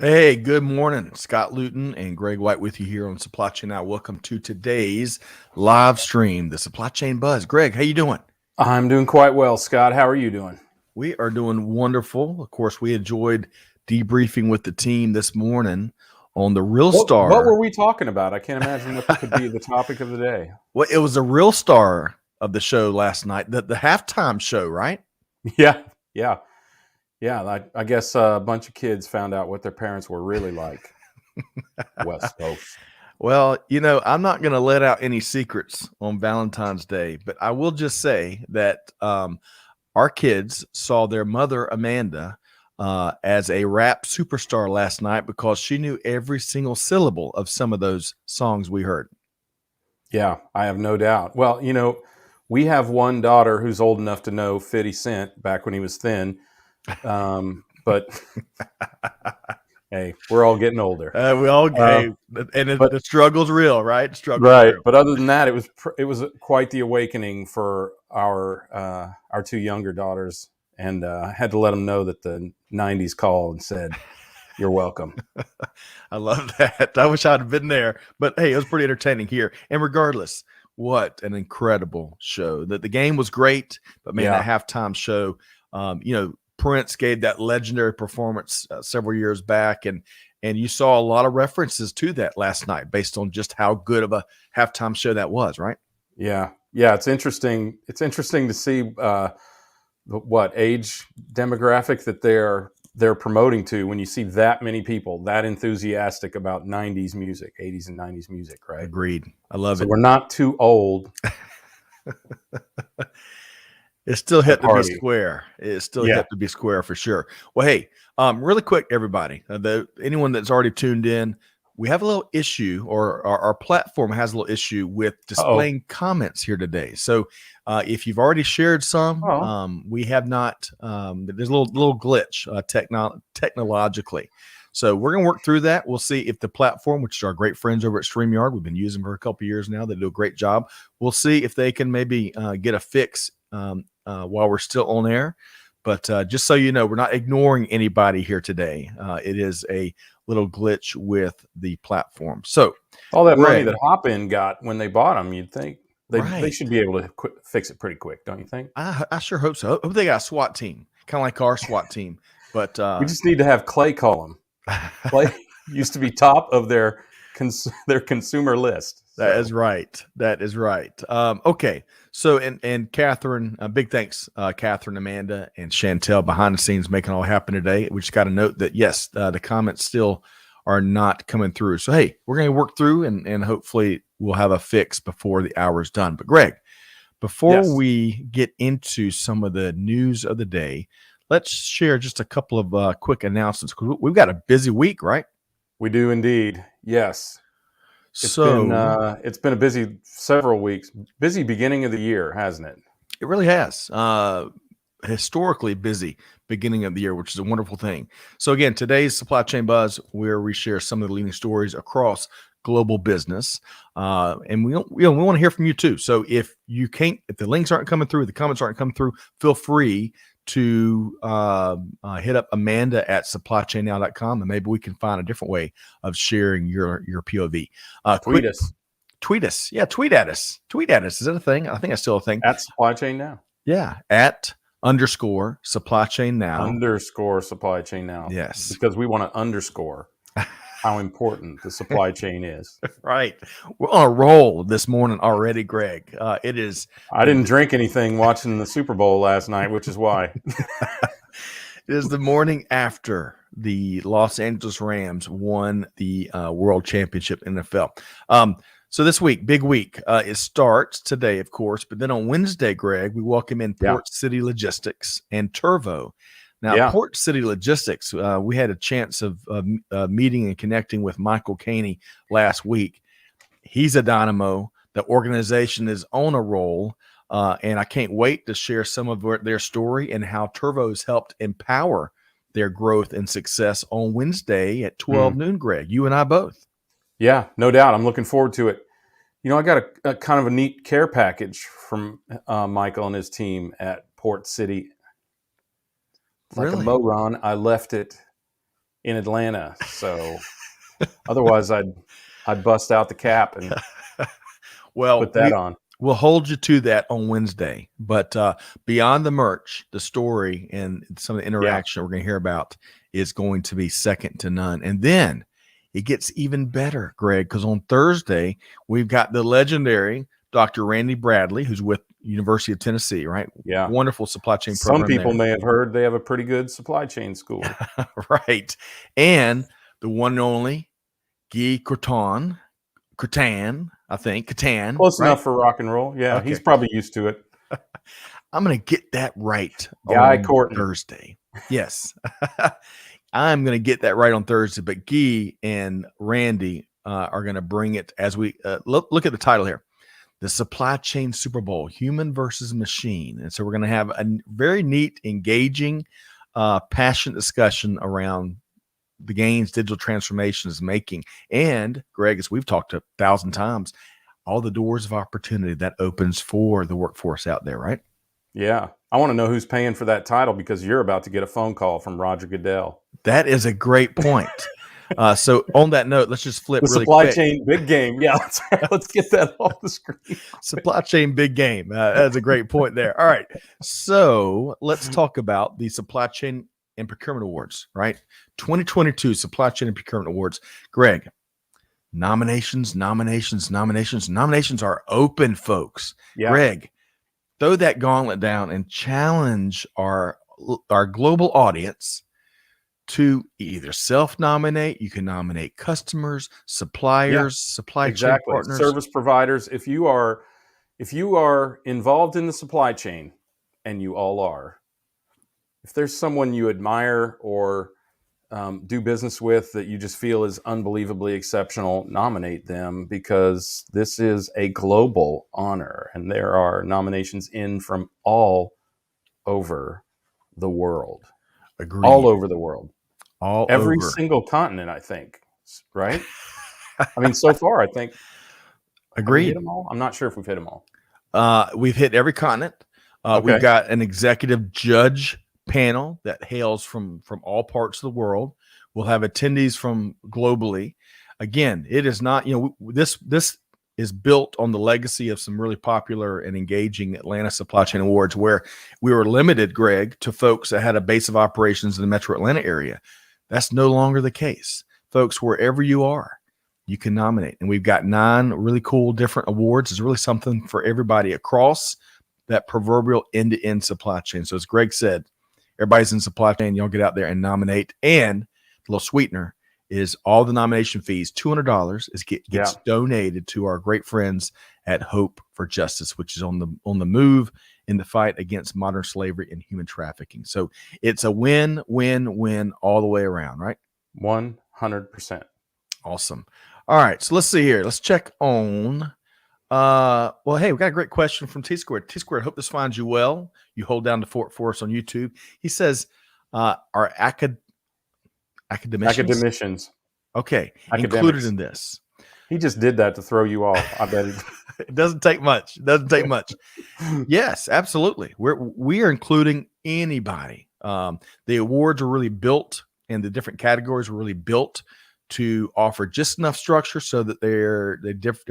Hey, good morning. Scott Luton and Greg White with you here on Supply Chain Now. Welcome to today's live stream, the Supply Chain Buzz. Greg, how you doing? I'm doing quite well, Scott. How are you doing? We are doing wonderful. Of course, we enjoyed debriefing with the team this morning on the Real What Star. were we talking about? I can't imagine what could be the topic of the day. Well, it was the Real Star of the show last night, the halftime show, right? Yeah, yeah, yeah. I guess a bunch of kids found out what their parents were really like. West Coast. Well, I'm not going to let out any secrets on Valentine's Day, but I will just say that our kids saw their mother, Amanda, as a rap superstar last night because she knew every single syllable of some of those songs we heard. Yeah, I have no doubt. Well, we have one daughter who's old enough to know 50 Cent back when he was thin. But hey, we're all getting older. We all gave, and the struggle's real, right? Struggle's Right, real. but other than that, it was quite the awakening for our two younger daughters, and I had to let them know that the '90s called and said, "You're welcome." I love that. I wish I'd have been there, but hey, it was pretty entertaining here. And regardless, what an incredible show! The game was great, but man, that halftime show, Prince gave that legendary performance several years back, and you saw a lot of references to that last night based on just how good of a halftime show that was, right? Yeah. It's interesting. It's interesting to see what age demographic that they're promoting to when you see that many people that enthusiastic about 90s music, 80s and 90s music, right? Agreed. I love it. We're not too old. It's still hit to be square. It's still hit to be square for sure. Well, hey, really quick, everybody, anyone that's already tuned in, we have a little issue, or our platform has a little issue with displaying comments here today. So if you've already shared some, we have not. There's a little glitch technologically. So we're going to work through that. We'll see if the platform, which is our great friends over at StreamYard, we've been using for a couple of years now. They do a great job. We'll see if they can maybe get a fix while we're still on air. But just so you know, we're not ignoring anybody here today. It is a little glitch with the platform. So all that money that Hopin got when they bought them, you'd think they should be able to fix it pretty quick, don't you think? I sure hope so. I hope they got a SWAT team, kind of like our SWAT team. But we just need to have Clay call them. Clay used to be top of their consumer list. So. That is right. Okay. So, and Catherine, big thanks, Catherine, Amanda, and Chantel behind the scenes making it all happen today. We just got to note that, yes, the comments still are not coming through. So, hey, we're going to work through and hopefully we'll have a fix before the hour is done. But Greg, before we get into some of the news of the day, let's share just a couple of quick announcements. We've got a busy week, right? We do indeed. Yes. It's been a busy several weeks. Busy beginning of the year, hasn't it? It really has. Historically busy beginning of the year, which is a wonderful thing. So again, today's Supply Chain Buzz, where we share some of the leading stories across global business, and we want to hear from you too. So if the links aren't coming through, the comments aren't coming through, feel free to hit up Amanda at supplychainnow.com, and maybe we can find a different way of sharing your POV. Tweet us. Yeah, tweet at us. Is that a thing? I think that's still a thing. At Supply Chain Now. Yeah, at _ Supply Chain Now. _ Supply Chain Now. Yes. Because we want to underscore how important the supply chain is. Right. We're on a roll this morning already, Greg. It is. I didn't drink anything watching the Super Bowl last night, which is why. It is the morning after the Los Angeles Rams won the World Championship in the NFL. So this week, big week. It starts today, of course, but then on Wednesday, Greg, we welcome in Port City Logistics and Turvo. Now, Port City Logistics, we had a chance of meeting and connecting with Michael Caney last week. He's a dynamo. The organization is on a roll, and I can't wait to share some of their story and how Turvo's helped empower their growth and success on Wednesday at 12 noon, Greg. You and I both. Yeah, no doubt. I'm looking forward to it. I got a kind of a neat care package from Michael and his team at Port City. Like a Moron, I left it in Atlanta. So otherwise I'd bust out the cap and put that on. We'll hold you to that on Wednesday. But beyond the merch, the story and some of the interaction we're going to hear about is going to be second to none. And then it gets even better, Greg, because on Thursday, we've got the legendary Dr. Randy Bradley, who's with University of Tennessee, right? Yeah. Wonderful supply chain program. Some people may have heard they have a pretty good supply chain school. Right. And the one and only Guy Cortan, I think. Catan. Close enough for rock and roll. Yeah, okay. He's probably used to it. I'm going to get that right Guy on Cortan. Thursday. Yes. I'm going to get that right on Thursday. But Guy and Randy are going to bring it as we look at the title here. The Supply Chain Super Bowl, Human versus Machine. And so we're going to have a very neat, engaging, passionate discussion around the gains digital transformation is making. And Greg, as we've talked 1,000 times, all the doors of opportunity that opens for the workforce out there, right? Yeah. I want to know who's paying for that title because you're about to get a phone call from Roger Goodell. That is a great point. So on that note, let's just flip the really supply quick. Chain big game. Yeah, let's get that off the screen. Supply chain big game. That's a great point there. All right. So let's talk about the Supply Chain and Procurement Awards, right? 2022 Supply Chain and Procurement Awards. Greg, nominations are open, folks. Yeah. Greg, throw that gauntlet down and challenge our global audience to either self-nominate. You can nominate customers, suppliers, supply chain partners, service providers. If you are involved in the supply chain, and you all are, if there's someone you admire or do business with that you just feel is unbelievably exceptional, nominate them because this is a global honor, and there are nominations in from all over the world. Agreed. All over the world. Every over. Single continent, I think, right? I mean, so far, I think. Agreed. Hit them all? I'm not sure if we've hit them all. We've hit every continent. Okay. We've got an executive judge panel that hails from all parts of the world. We'll have attendees from globally. Again, it is not, this is built on the legacy of some really popular and engaging Atlanta Supply Chain Awards, where we were limited, Greg, to folks that had a base of operations in the metro Atlanta area. That's no longer the case. Folks, wherever you are, you can nominate. And we've got 9 really cool different awards. It's really something for everybody across that proverbial end-to-end supply chain. So as Greg said, everybody's in supply chain. Y'all get out there and nominate. And the little sweetener is all the nomination fees, $200 gets donated to our great friends at Hope for Justice, which is on the move in the fight against modern slavery and human trafficking. So it's a win-win-win all the way around, right? 100%. Awesome. All right, so let's see here. Let's check on. Well, hey, we got a great question from T Squared. T Squared, hope this finds you well. You hold down the fort for us on YouTube. He says, "Are academicians okay included in this?" He just did that to throw you off. I bet it doesn't take much. Yes, absolutely. We are including anybody. The awards are really built, and the different categories were really built to offer just enough structure so that the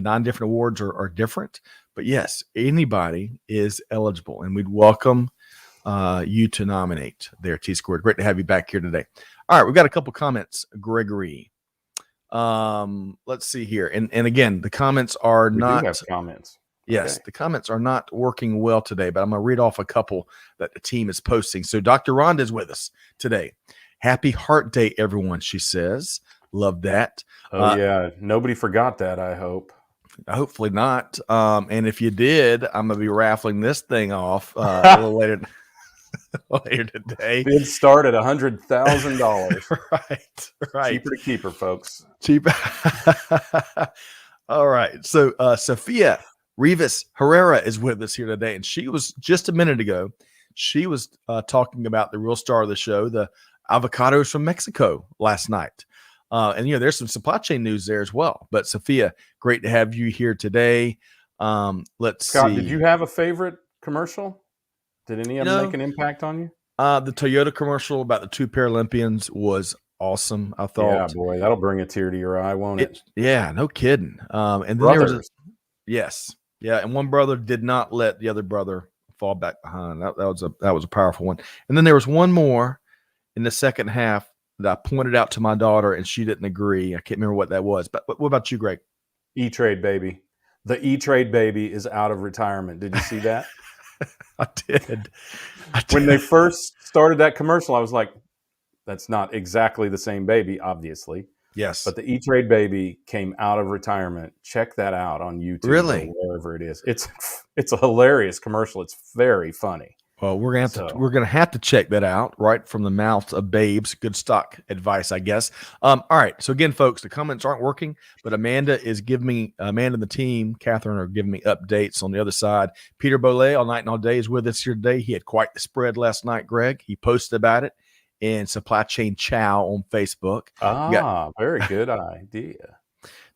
9 different awards are different. But yes, anybody is eligible, and we'd welcome you to nominate there, T Squared. Great to have you back here today. All right, we've got a couple comments, Gregory. Let's see here. And again, the comments are not comments. Yes, okay. The comments are not working well today, but I'm going to read off a couple that the team is posting. So Dr. Rhonda is with us today. Happy Heart Day, everyone, she says. Love that. Oh, yeah. Nobody forgot that, I hope. Hopefully not. And if you did, I'm going to be raffling this thing off a little later today. Bid start at $100,000. Right. Cheaper to keep her, folks. Cheaper. All right. So Sophia Rivas Herrera is with us here today. And she was just a minute ago, she was talking about the real star of the show, the avocados from Mexico last night. And, there's some supply chain news there as well. But Sophia, great to have you here today. Let's Scott, see. Did you have a favorite commercial? Did any of them make an impact on you? The Toyota commercial about the two Paralympians was awesome. I Yeah, thought boy, that'll bring a tear to your eye, won't it? yeah, no kidding. And then there was Brothers. yes, yeah, and one brother did not let the other brother fall back behind. That was a powerful one. And then there was one more in the second half that I pointed out to my daughter, and she didn't agree. I can't remember what that was. But what about you, Greg? E-Trade baby. The E-Trade baby is out of retirement. Did you see that? I did. When they first started that commercial, I was like, that's not exactly the same baby, obviously. Yes. But the E-Trade baby came out of retirement. Check that out on YouTube Really? or wherever it is. It's a hilarious commercial. It's very funny. Well, we're gonna have to check that out right from the mouths of babes. Good stock advice, I guess. All right. So again, folks, the comments aren't working, but Amanda and the team, Catherine, are giving me updates on the other side. Peter Bollet, all night and all day, is with us here today. He had quite the spread last night, Greg. He posted about it in Supply Chain Chow on Facebook. Very good idea.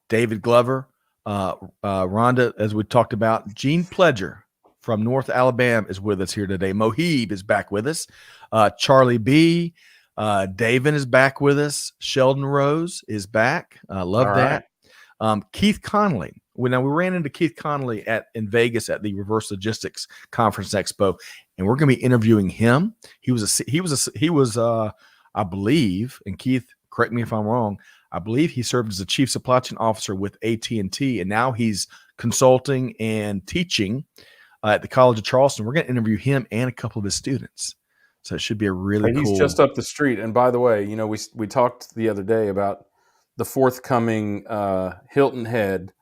David Glover, Rhonda, as we talked about, Gene Pledger from North Alabama is with us here today. Mohib is back with us. Charlie B. David is back with us. Sheldon Rose is back. Love that. Keith Connolly. We ran into Keith Connolly in Vegas at the Reverse Logistics Conference Expo, and we're going to be interviewing him. He was I believe, and Keith, correct me if I'm wrong, I believe he served as the chief supply chain officer with AT&T, and now he's consulting and teaching at the College of Charleston. We're going to interview him and a couple of his students. So it should be a really cool. He's just up the street. And by the way, we talked the other day about the forthcoming Hilton Head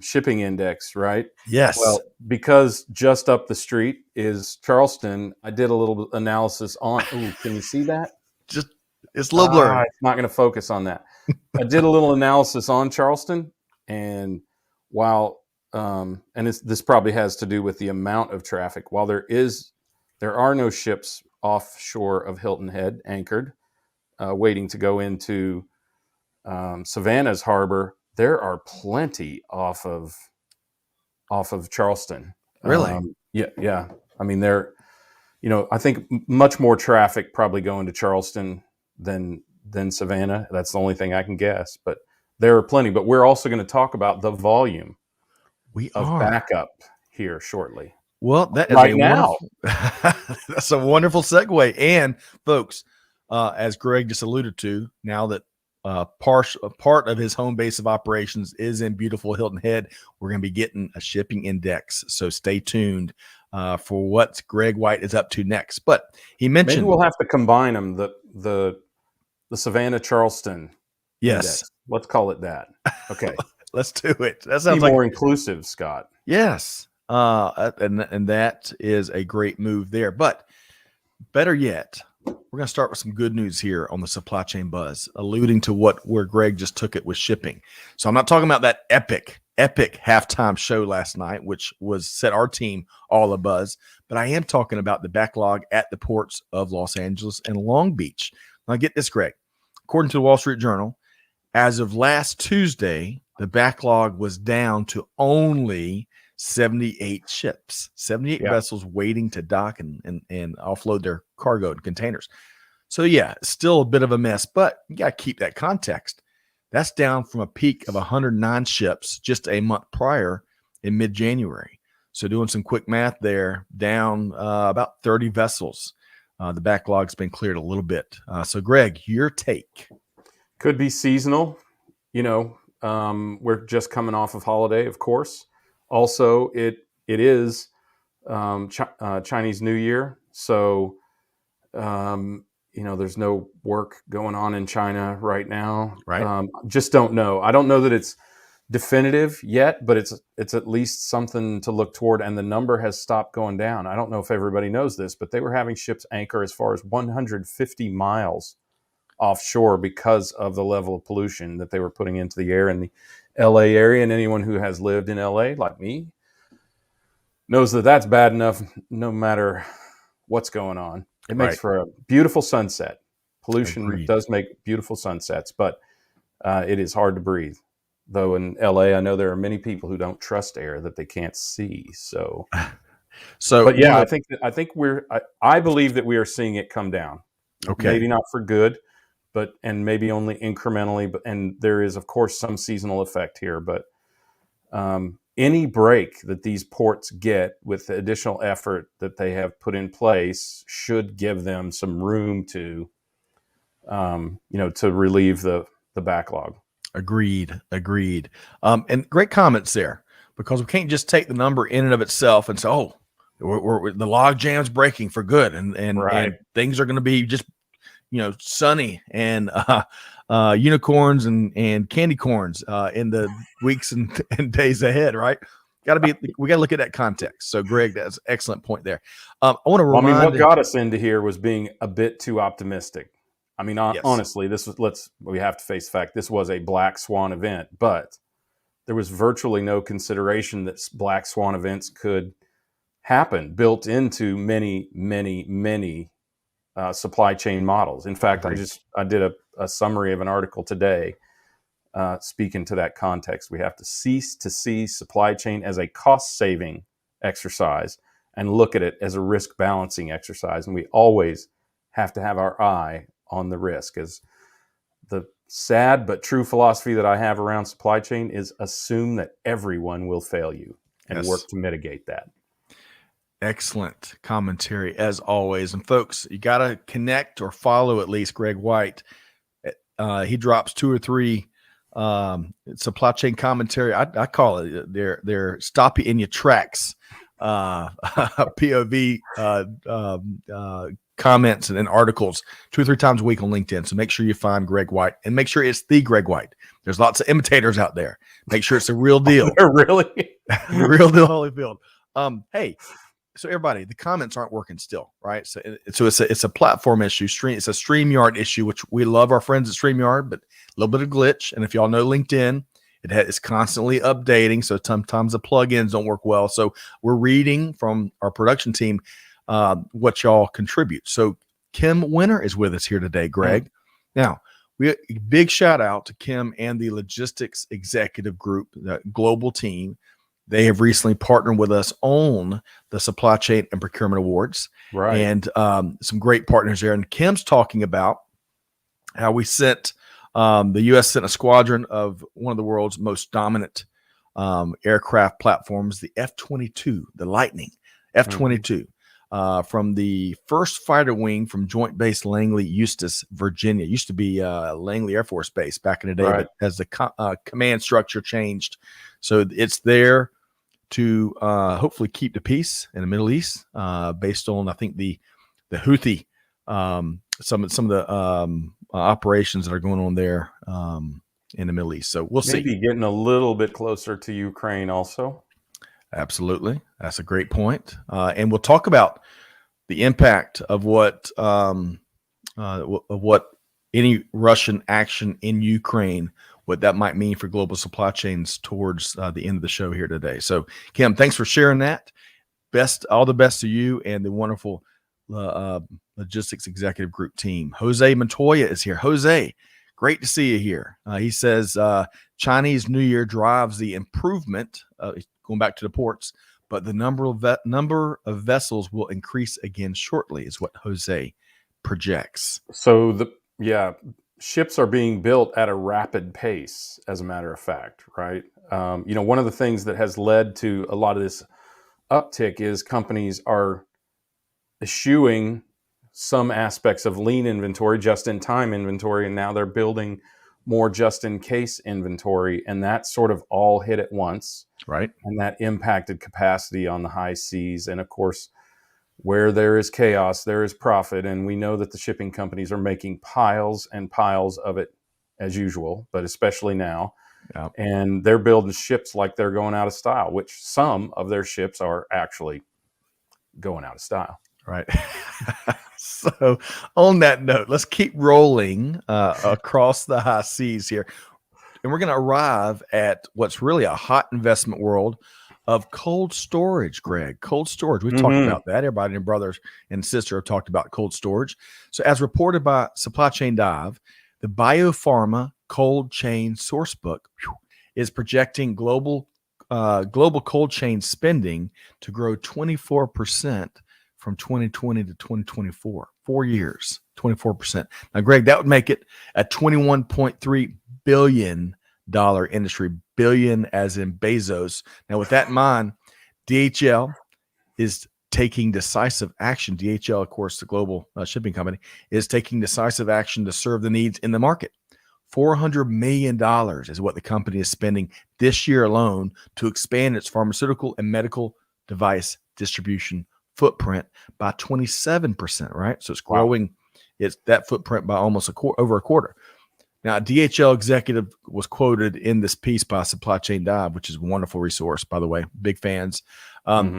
shipping index, right? Yes. Well, because just up the street is Charleston, I did a little analysis on. Ooh, can you see that? It's a little blurry. It's not going to focus on that. I did a little analysis on Charleston, and while this probably has to do with the amount of traffic. While there are no ships offshore of Hilton Head anchored, waiting to go into Savannah's harbor. There are plenty off of Charleston. Really? Yeah. I mean, I think much more traffic probably going to Charleston than Savannah. That's the only thing I can guess. But there are plenty. But we're also going to talk about the volume of backup here shortly. Well, that is right now. That's a wonderful segue. And folks, as Greg just alluded to, now that part of his home base of operations is in beautiful Hilton Head, we're going to be getting a shipping index. So stay tuned for what Greg White is up to next. But he mentioned maybe we'll have to combine them. The Savannah Charleston. Yes, index. Let's call it that. Okay. Let's do it. That sounds more inclusive, Scott. Yes. And that is a great move there. But better yet, we're going to start with some good news here on the Supply Chain Buzz, alluding to where Greg just took it with shipping. So I'm not talking about that epic halftime show last night, which set our team all a buzz, but I am talking about the backlog at the ports of Los Angeles and Long Beach. Now get this, Greg. According to the Wall Street Journal, as of last Tuesday, the backlog was down to only 78 ships, 78 vessels waiting to dock and offload their cargo and containers. So yeah, still a bit of a mess, but you got to keep that context. That's down from a peak of 109 ships just a month prior in mid-January. So doing some quick math there, down about 30 vessels. The backlog's been cleared a little bit. So Greg, your take. Could be seasonal. We're just coming off of holiday, of course. Also, it is Chinese New Year, so there's no work going on in China right now. Right. Just don't know. I don't know that it's definitive yet, but it's at least something to look toward. And the number has stopped going down. I don't know if everybody knows this, but they were having ships anchor as far as 150 miles offshore because of the level of pollution that they were putting into the air in the LA area. And anyone who has lived in LA, like me, knows that that's bad enough no matter what's going on. It makes for a beautiful sunset. Pollution does make beautiful sunsets, but it is hard to breathe. Though in LA, I know there are many people who don't trust air that they can't see. So So, but yeah, I believe that we are seeing it come down. Okay. Maybe not for good, and maybe only incrementally. And there is, of course, some seasonal effect here. But any break that these ports get with the additional effort that they have put in place should give them some room to, to relieve the backlog. Agreed. And great comments there, because we can't just take the number in and of itself and say, "Oh, the log jam's breaking for good," and things are going to be just sunny and unicorns and candy corns in the weeks and days ahead. Right? We got to look at that context. So, Greg, that's an excellent point there. I want to remind. what got us into here was being a bit too optimistic. I mean, honestly, we have to face fact. This was a black swan event, but there was virtually no consideration that black swan events could happen built into many, many, many supply chain models. In fact, I did a summary of an article today speaking to that context. We have to cease to see supply chain as a cost-saving exercise and look at it as a risk balancing exercise. And we always have to have our eye on the risk. As the sad but true philosophy that I have around supply chain is assume that everyone will fail you and work to mitigate that. Excellent commentary as always. And folks, you got to connect or follow at least Greg White. He drops 2 or 3 supply chain commentary. I call it their stop you in your tracks POV comments and articles 2 or 3 times a week on LinkedIn. So make sure you find Greg White, and make sure it's the Greg White. There's lots of imitators out there. Make sure it's the real deal. Really? The real deal, Holyfield. Hey, so everybody, the comments aren't working still, right? So it's a platform issue. It's a StreamYard issue, which we love our friends at StreamYard, but a little bit of glitch. And if y'all know LinkedIn, it's constantly updating. So sometimes the plugins don't work well. So we're reading from our production team what y'all contribute. So Kim Winter is with us here today, Greg. Now, big shout out to Kim and the Logistics Executive Group, the global team. They have recently partnered with us on the Supply Chain and Procurement Awards, and some great partners there. And Kim's talking about how we sent the U.S. sent a squadron of one of the world's most dominant aircraft platforms, the F-22, the Lightning F-22, from the first fighter wing from Joint Base Langley, Eustis, Virginia. It used to be Langley Air Force Base back in the day, but as the command structure changed, so it's there to hopefully keep the peace in the Middle East, based on, I think, the Houthi, some of the operations that are going on there in the Middle East. So we'll see. Maybe getting a little bit closer to Ukraine also. Absolutely. That's a great point. And we'll talk about the impact of what any Russian action in Ukraine, what that might mean for global supply chains towards the end of the show here today. So, Kim, thanks for sharing that. All the best to you and the wonderful Logistics Executive Group team. Jose Montoya is here. Jose, great to see you here. He says Chinese New Year drives the improvement, going back to the ports, but the number of vessels will increase again shortly, is what Jose projects. So ships are being built at a rapid pace, as a matter of fact, right? One of the things that has led to a lot of this uptick is companies are eschewing some aspects of lean inventory, just-in-time inventory, and now they're building more just-in-case inventory, and that sort of all hit at once. Right. And that impacted capacity on the high seas. And of course, where there is chaos, there is profit. And we know that the shipping companies are making piles and piles of it as usual, but especially now. Yep. And they're building ships like they're going out of style, which some of their ships are actually going out of style. Right. So on that note, let's keep rolling across the high seas here. And we're going to arrive at what's really a hot investment world of cold storage, Greg. Cold storage. We've talked about that. Everybody and brothers and sister have talked about cold storage. So as reported by Supply Chain Dive, the Biopharma Cold Chain Sourcebook is projecting global global cold chain spending to grow 24% from 2020 to 2024. 4 years, 24%. Now, Greg, that would make it a $21.3 billion industry, billion as in Bezos. Now, with that in mind, DHL is taking decisive action. DHL, of course, the global shipping company, is taking decisive action to serve the needs in the market. $400 million is what the company is spending this year alone to expand its pharmaceutical and medical device distribution footprint by 27%, right? So it's growing it's that footprint by almost over a quarter. Now, a DHL executive was quoted in this piece by Supply Chain Dive, which is a wonderful resource, by the way, big fans,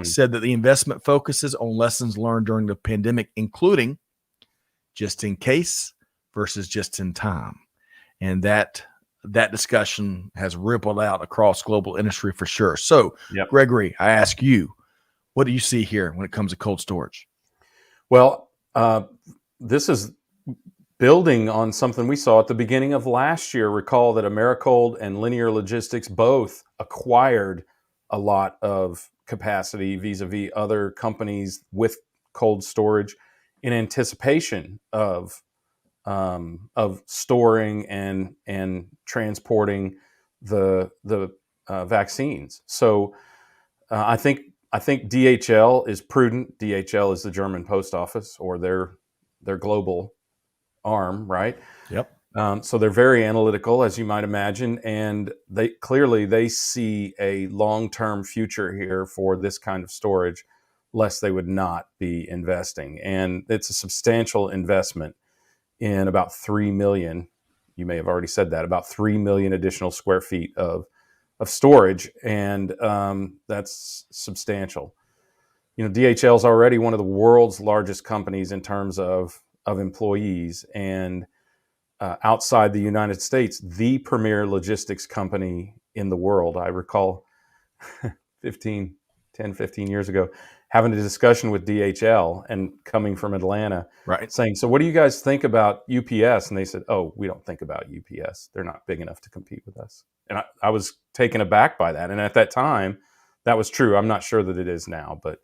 said that the investment focuses on lessons learned during the pandemic, including just in case versus just in time. And that discussion has rippled out across global industry for sure. So, Gregory, I ask you, what do you see here when it comes to cold storage? Well, this is building on something we saw at the beginning of last year. Recall that Americold and Linear Logistics both acquired a lot of capacity vis-a-vis other companies with cold storage in anticipation of storing and transporting the vaccines. So I think DHL is prudent. DHL is the German post office, or their global arm, right? Yep. So they're very analytical, as you might imagine, and they see a long-term future here for this kind of storage, lest they would not be investing. And it's a substantial investment in about 3 million. You may have already said that, about 3 million additional square feet of storage, and that's substantial. DHL is already one of the world's largest companies in terms of employees, and outside the United States, the premier logistics company in the world. I recall 10, 15 years ago, having a discussion with DHL and coming from Atlanta, right, saying, so what do you guys think about UPS? And they said, oh, we don't think about UPS. They're not big enough to compete with us. And I was taken aback by that. And at that time, that was true. I'm not sure that it is now, but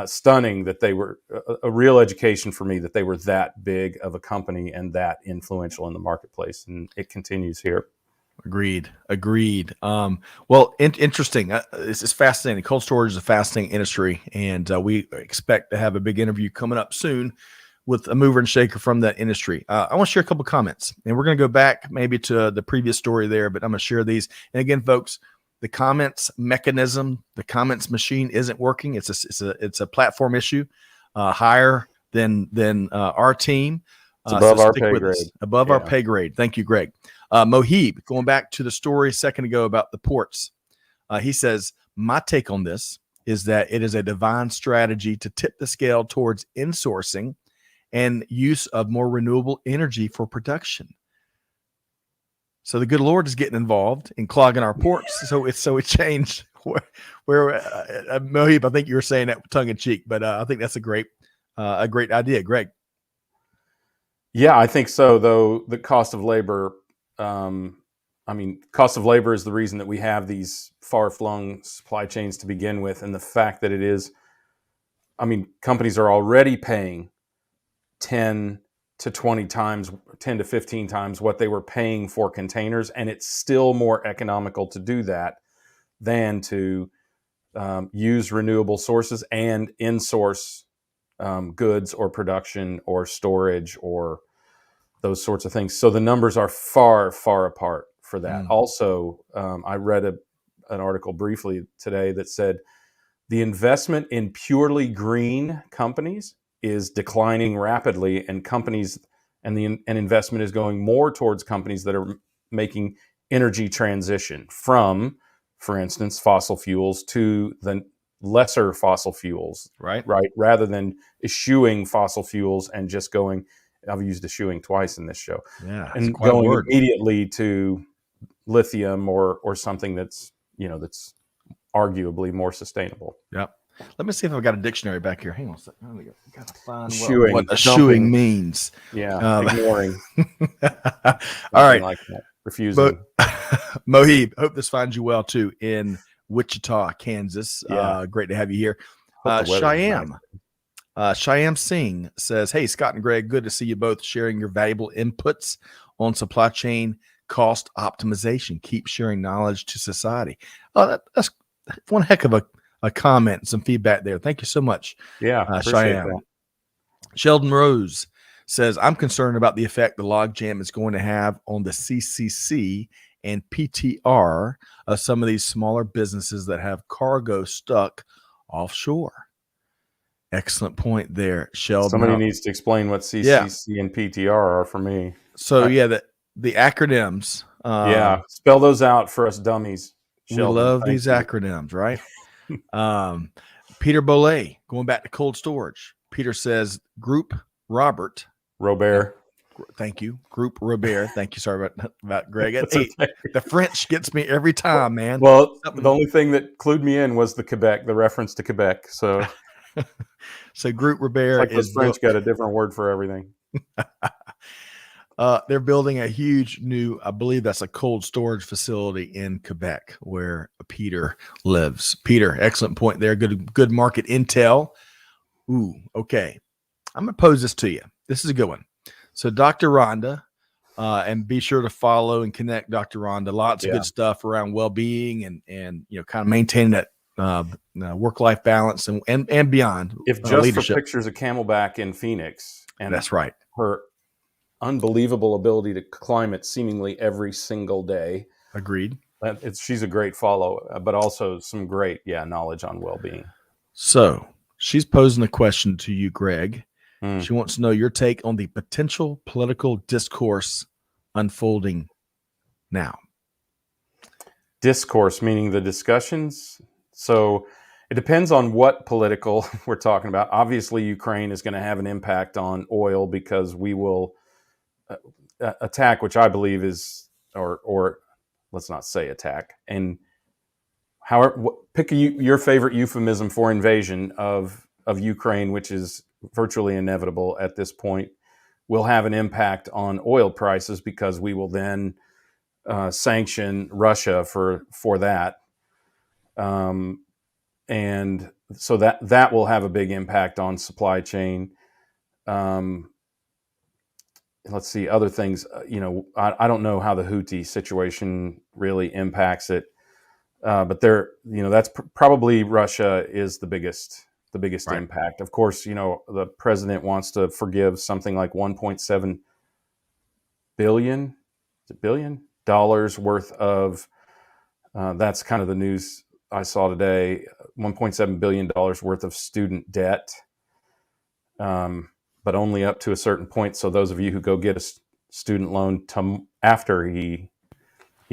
stunning that they were a real education for me, that they were that big of a company and that influential in the marketplace. And it continues here. Agreed. Well, interesting. This is fascinating. Cold storage is a fascinating industry, and we expect to have a big interview coming up soon with a mover and shaker from that industry. I want to share a couple comments, and we're going to go back maybe to the previous story there, but I'm going to share these. And again, folks, the comments mechanism, the comments machine isn't working. It's a platform issue, higher than our team. It's above our pay grade. Above our pay grade. Thank you, Greg. Mohib, going back to the story a second ago about the ports, he says, my take on this is that it is a divine strategy to tip the scale towards insourcing and use of more renewable energy for production. So the good Lord is getting involved in clogging our ports. So it changed where Mohib, I think you were saying that tongue in cheek, but I think that's a great idea. Greg. Yeah, I think so. Though the cost of labor, cost of labor is the reason that we have these far-flung supply chains to begin with. And the fact that it is, companies are already paying 10 to 20 times, 10 to 15 times what they were paying for containers. And it's still more economical to do that than to use renewable sources and in-source goods or production or storage or those sorts of things. So the numbers are far, far apart for that. Also, I read an article briefly today that said the investment in purely green companies is declining rapidly, and investment is going more towards companies that are making energy transition from, for instance, fossil fuels to the lesser fossil fuels, right? Rather than eschewing fossil fuels and just going, I've used eschewing twice in this show, and going immediately to lithium or something that's arguably more sustastible. Yep. Let me see if I've got a dictionary back here. Hang on a second. I gotta find what eschewing means. Yeah, ignoring. All right. Like that. Refusing. Mohib, hope this finds you well too in Wichita, Kansas. Yeah. Great to have you here. Hope the weather's nice. Shyam Singh says, "Hey, Scott and Greg, good to see you both sharing your valuable inputs on supply chain cost optimization. Keep sharing knowledge to society." Oh, that's one heck of a comment, some feedback there. Thank you so much. Yeah, appreciate Shyam. that. Sheldon Rose says, "I'm concerned about the effect the logjam is going to have on the CCC and PTR of some of these smaller businesses that have cargo stuck offshore." Excellent point there, Sheldon. Somebody needs to explain what CCC and PTR are for me. So the acronyms. Yeah, spell those out for us dummies, Sheldon. We love these acronyms, right? Peter Bollet, going back to cold storage. Peter says, Group Robert. Thank you. Group Robert. Thank you. Sorry about Greg. Hey, okay. The French gets me every time, man. Well, the only thing that clued me in was the reference to Quebec. So so Group Robert it's like the French got a different word for everything. They're building a huge new, I believe that's a cold storage facility in Quebec where Peter lives. Peter, excellent point there. Good market intel. Ooh, okay. I'm going to pose this to you. This is a good one. So Dr. Rhonda, and be sure to follow and connect Dr. Rhonda. Lots of good stuff around well-being and kind of maintaining that work-life balance and beyond. If just leadership. For pictures of Camelback in Phoenix, and that's right, her unbelievable ability to climb it seemingly every single day. Agreed. She's a great follow, but also some great knowledge on well-being. So she's posing a question to you, Greg. She wants to know your take on the potential political discourse unfolding now. Discourse, meaning the discussions. So it depends on what political we're talking about. Obviously, Ukraine is going to have an impact on oil because we will attack, which I believe is, or let's not say attack. And however, pick your favorite euphemism for invasion of Ukraine, which is virtually inevitable at this point, will have an impact on oil prices because we will then sanction Russia for that. And so that will have a big impact on supply chain. Let's see, other things, I don't know how the Houthi situation really impacts it. But that's probably Russia is the biggest right. impact. Of course, the president wants to forgive something like $1.7 billion worth of, that's kind of the news I saw today, $1.7 billion worth of student debt, but only up to a certain point. So those of you who go get a student loan after he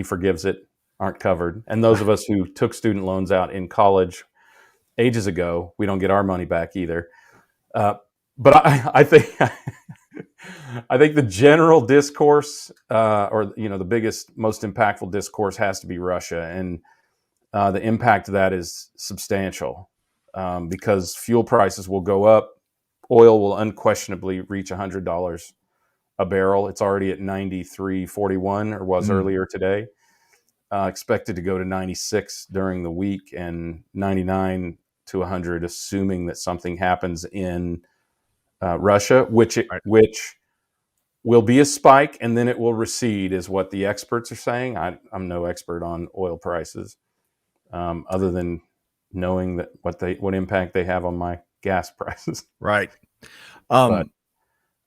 forgives it aren't covered. And those of us who took student loans out in college ages ago, we don't get our money back either. But I think I think the general discourse, or the biggest, most impactful discourse, has to be Russia, and the impact of that is substantial because fuel prices will go up. Oil will unquestionably reach $100 a barrel. It's already at $93.41, or was earlier today. Expected to go to 96 during the week and 99 to 100, assuming that something happens in Russia, which will be a spike and then it will recede, is what the experts are saying. I'm no expert on oil prices, other than knowing that what impact they have on my gas prices. Right. But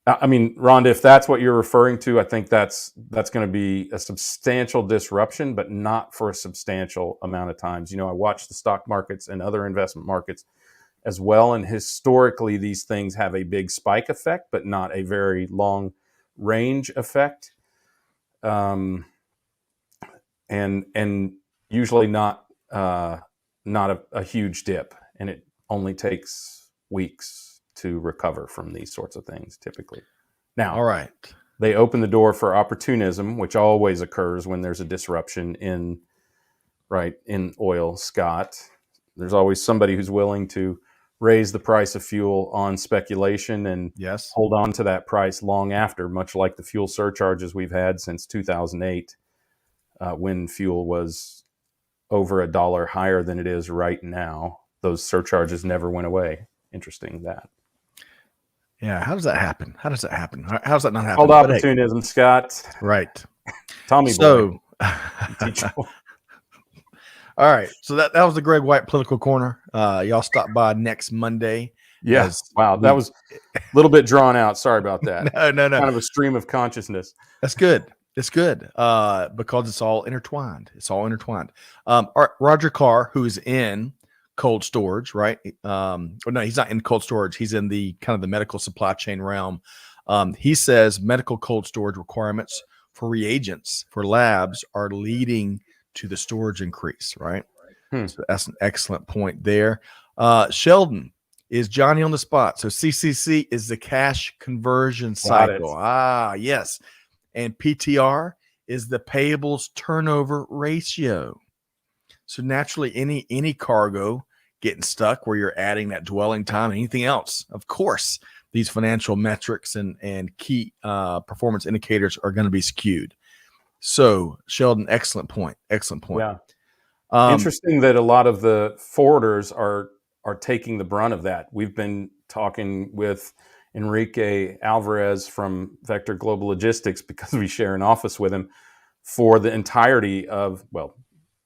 I mean, Rhonda, if that's what you're referring to, I think that's going to be a substantial disruption, but not for a substantial amount of times. I watch the stock markets and other investment markets as well, and historically these things have a big spike effect, but not a very long range effect, and usually not a huge dip, and it only takes weeks to recover from these sorts of things typically. Now, all right, they open the door for opportunism, which always occurs when there's a disruption in oil, Scott. There's always somebody who's willing to raise the price of fuel on speculation and hold on to that price long after, much like the fuel surcharges we've had since 2008, when fuel was over $1 higher than it is right now. Those surcharges never went away. Interesting that. Yeah, how does that happen? How does that happen? How does that not happen? Called opportunism, Scott. Right. Tommy boy. All right. So that was the Greg White Political Corner. Y'all stop by next Monday. Yes. Wow. That was a little bit drawn out. Sorry about that. No. Kind of a stream of consciousness. That's good. It's good because it's all intertwined. It's all intertwined. Roger Carr, who is in cold storage, right? No, he's not in cold storage. He's in the kind of the medical supply chain realm. He says medical cold storage requirements for reagents for labs are leading to the storage increase, right? So that's an excellent point there. Sheldon is Johnny on the spot. So CCC is the cash conversion cycle. Yes. And PTR is the payables turnover ratio. So naturally, any cargo getting stuck where you're adding that dwelling time, anything else, of course, these financial metrics and key performance indicators are going to be skewed. So Sheldon, excellent point. Excellent point. Yeah. Interesting that a lot of the forwarders are taking the brunt of that. We've been talking with Enrique Alvarez from Vector Global Logistics because we share an office with him for the entirety of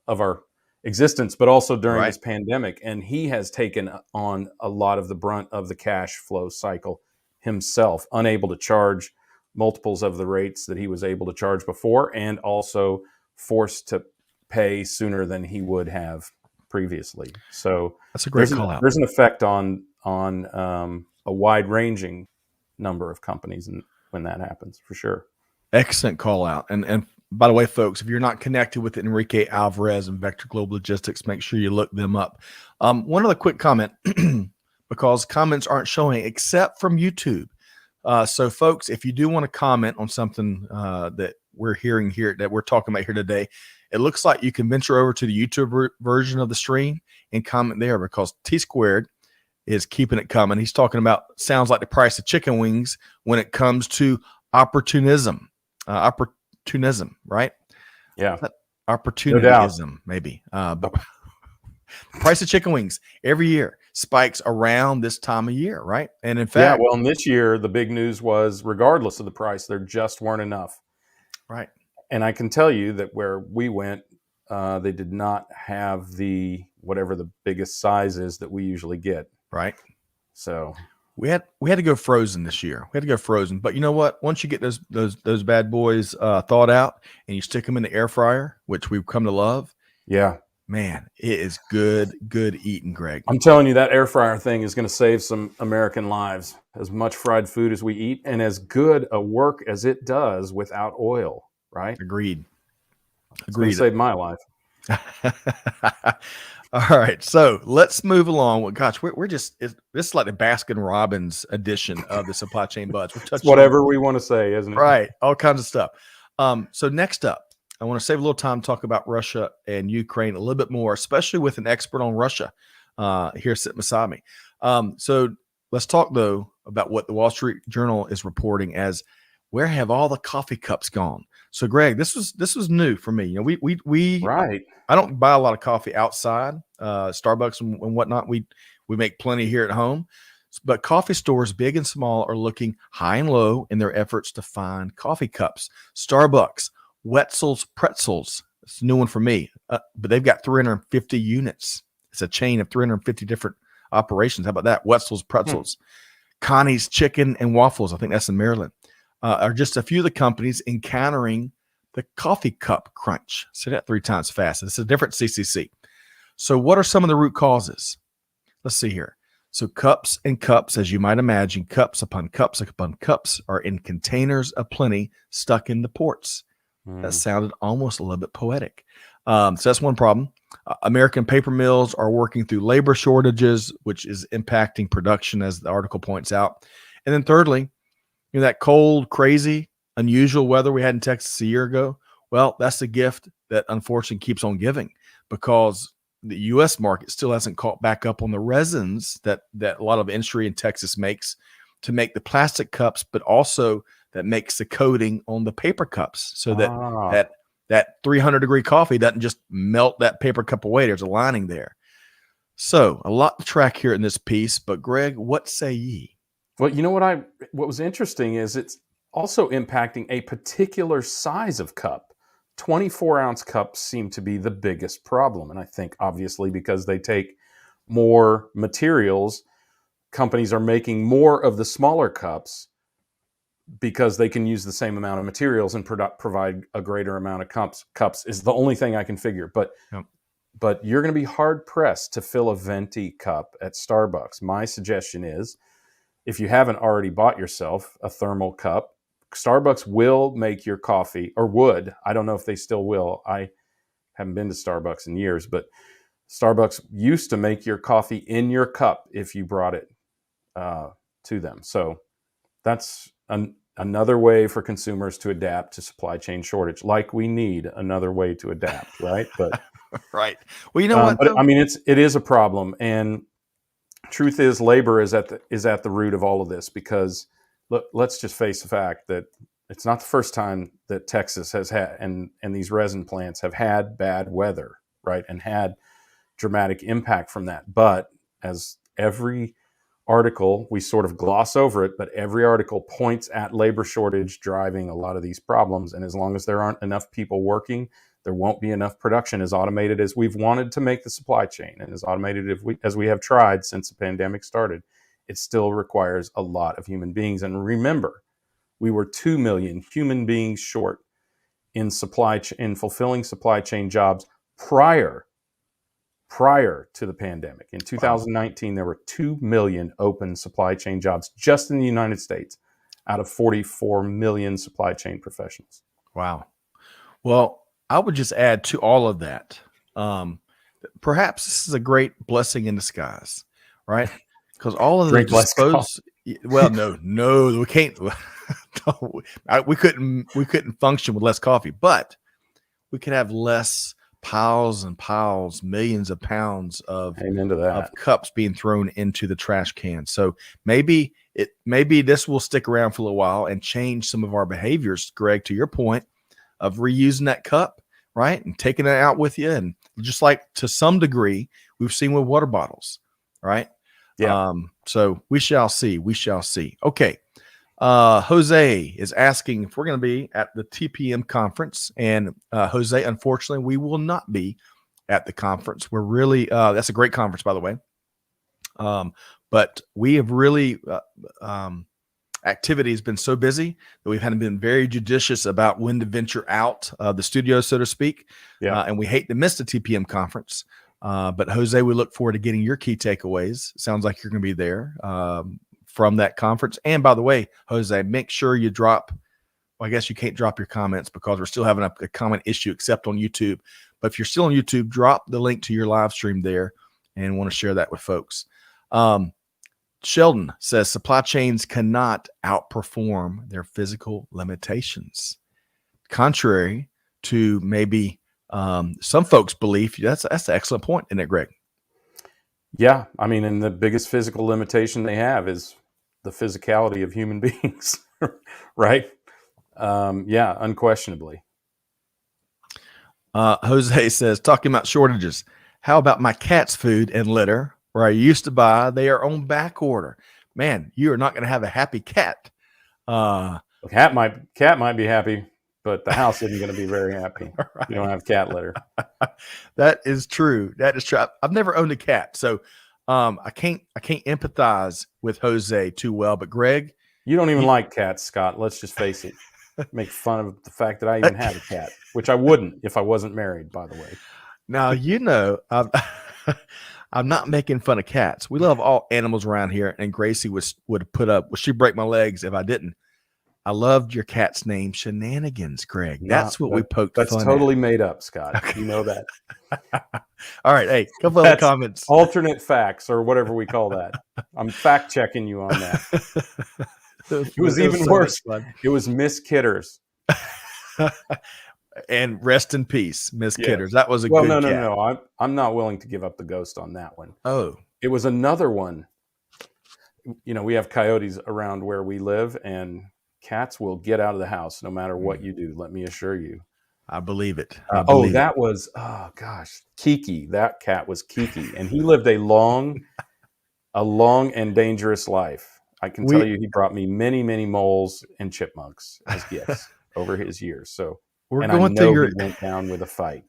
our existence, but also during this pandemic. And he has taken on a lot of the brunt of the cash flow cycle himself, unable to charge multiples of the rates that he was able to charge before, and also forced to pay sooner than he would have previously. So that's a great call out. There's an effect on a wide-ranging number of companies when that happens, for sure. Excellent call out. And by the way, folks, if you're not connected with Enrique Alvarez and Vector Global Logistics, make sure you look them up. One other quick comment, because comments aren't showing except from YouTube. So, folks, if you do want to comment on something that we're hearing here, that we're talking about here today, it looks like you can venture over to the YouTube version of the stream and comment there, because T Squared is keeping it coming. He's talking about sounds like the price of chicken wings when it comes to opportunism, right? Yeah. Opportunism, no, maybe. But the price of chicken wings every year spikes around this time of year, right? And in fact, and this year, the big news was, regardless of the price, there just weren't enough. Right. And I can tell you that where we went, they did not have whatever the biggest size is that we usually get. Right. So we had to go frozen this year. We had to go frozen. But you know what? Once you get those bad boys thawed out and you stick them in the air fryer, which we've come to love. Yeah. Man, it is good eating, Greg. I'm telling you, that air fryer thing is going to save some American lives. As much fried food as we eat, and as good a work as it does without oil, right? Agreed. It's going to save my life. All right, so let's move along. Well, gosh, we're just, this is like the Baskin Robbins edition of the Supply Chain Buds. We're touching whatever we want to say, isn't it? Right, all kinds of stuff. So next up, I want to save a little time to talk about Russia and Ukraine a little bit more, especially with an expert on Russia here sitting beside me. So let's talk, though, about what the Wall Street Journal is reporting as, where have all the coffee cups gone? So, Greg, this was new for me. You know, we right. I don't buy a lot of coffee outside, Starbucks and whatnot. We make plenty here at home, but coffee stores, big and small, are looking high and low in their efforts to find coffee cups. Starbucks, Wetzel's Pretzels. It's a new one for me, but they've got 350 units. It's a chain of 350 different operations. How about that? Wetzel's Pretzels, Connie's Chicken and Waffles. I think that's in Maryland. Are just a few of the companies encountering the coffee cup crunch. Say that 3 times fast. It's a different CCC. So what are some of the root causes? Let's see here. So cups and cups, as you might imagine, cups upon cups upon cups are in containers of plenty stuck in the ports. That sounded almost a little bit poetic. So that's one problem. American paper mills are working through labor shortages, which is impacting production, as the article points out. And then thirdly, you know, that cold, crazy, unusual weather we had in Texas a year ago. Well, that's the gift that unfortunately keeps on giving, because the U.S. market still hasn't caught back up on the resins that a lot of industry in Texas makes to make the plastic cups, but also that makes the coating on the paper cups, so that that 300-degree coffee doesn't just melt that paper cup away. There's a lining there. So a lot to track here in this piece, but Greg, what say ye? Well, you know what was interesting is it's also impacting a particular size of cup. 24-ounce cups seem to be the biggest problem. And I think obviously because they take more materials, companies are making more of the smaller cups because they can use the same amount of materials and provide a greater amount of cups is the only thing I can figure. But you're going to be hard pressed to fill a venti cup at Starbucks. My suggestion is, if you haven't already bought yourself a thermal cup, Starbucks will make your coffee, or would. I don't know if they still will. I haven't been to Starbucks in years, but Starbucks used to make your coffee in your cup if you brought it to them. So that's another way for consumers to adapt to supply chain shortage. Like we need another way to adapt, right? But right. Well, you know what? But I mean, it is a problem, and truth is, labor is at the root of all of this. Because let's just face the fact that it's not the first time that Texas has had and these resin plants have had bad weather, right, and had dramatic impact from that. But as every article, we sort of gloss over it, but every article points at labor shortage driving a lot of these problems. And as long as there aren't enough people working, there won't be enough production. As automated as we've wanted to make the supply chain, and as automated as we have tried since the pandemic started, it still requires a lot of human beings. And remember, we were 2 million human beings short in fulfilling supply chain jobs prior to the pandemic. In 2019, there were 2 million open supply chain jobs just in the United States out of 44 million supply chain professionals. Wow. Well, I would just add to all of that. Perhaps this is a great blessing in disguise, right? Because all of the disposed. Well, no, we can't. we couldn't function with less coffee, but we could have less piles and piles, millions of pounds of cups being thrown into the trash can. So maybe this will stick around for a little while and change some of our behaviors, Greg, to your point of reusing that cup, right? And taking it out with you. And just like to some degree, we've seen with water bottles, right? Yeah. So we shall see. We shall see. Okay. Jose is asking if we're going to be at the TPM conference, and Jose, unfortunately, we will not be at the conference. We're really that's a great conference, by the way. But we have really activity has been so busy that we've had to been very judicious about when to venture out the studio, so to speak. Yeah. And we hate to miss the TPM conference. But Jose, we look forward to getting your key takeaways. Sounds like you're going to be there from that conference. And by the way, Jose, make sure you drop. Well, I guess you can't drop your comments because we're still having a comment issue except on YouTube. But if you're still on YouTube, drop the link to your live stream there and want to share that with folks. Sheldon says supply chains cannot outperform their physical limitations. Contrary to maybe some folks' belief, that's an excellent point, isn't it, Greg? Yeah, I mean, and the biggest physical limitation they have is the physicality of human beings, right? Yeah, unquestionably. Jose says, talking about shortages, how about my cat's food and litter? Where I used to buy, they are on back order. Man, you are not going to have a happy cat. Cat might be happy, but the house isn't going to be very happy. Right. You don't have cat litter. That is true. That is true. I've never owned a cat, so I can't empathize with Jose too well. But Greg, you don't even like cats, Scott. Let's just face it. Make fun of the fact that I even had a cat, which I wouldn't if I wasn't married, by the way. Now, I'm not making fun of cats. We love all animals around here, and Gracie would put up. Well, she'd break my legs if I didn't. I loved your cat's name, Shenanigans, Greg. That's what we poked fun at. That's totally made up, Scott. Okay. You know that. All right. Hey, a couple other comments. Alternate facts or whatever we call that. I'm fact checking you on that. It was even worse. It was Miss Kitters. And rest in peace, Miss Kitters. That was a good cat. No. I'm not willing to give up the ghost on that one. Oh. It was another one. You know, we have coyotes around where we live, and cats will get out of the house no matter what you do, let me assure you. I believe it. That was, oh gosh, Kiki. That cat was Kiki, and he lived a long and dangerous life. I can tell you, he brought me many, many moles and chipmunks as gifts over his years. So, and I know he went down with a fight.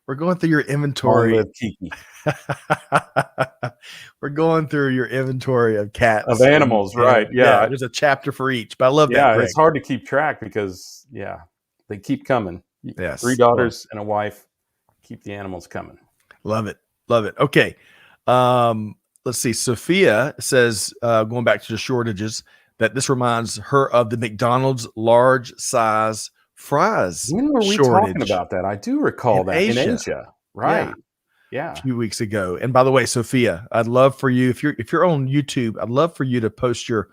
We're going through your inventory. Long live Kiki. We're going through your inventory of cats, of animals, right? Yeah, there's a chapter for each. But I love that. Yeah, it's hard to keep track because they keep coming. Yes, 3 daughters and a wife. Keep the animals coming. Love it. Okay. Let's see. Sophia says, going back to the shortages, that this reminds her of the McDonald's large size fries. When were we talking about that? I do recall that in Asia, right? Yeah. A few weeks ago. And by the way, Sophia, I'd love for you, if you're on YouTube, I'd love for you to post your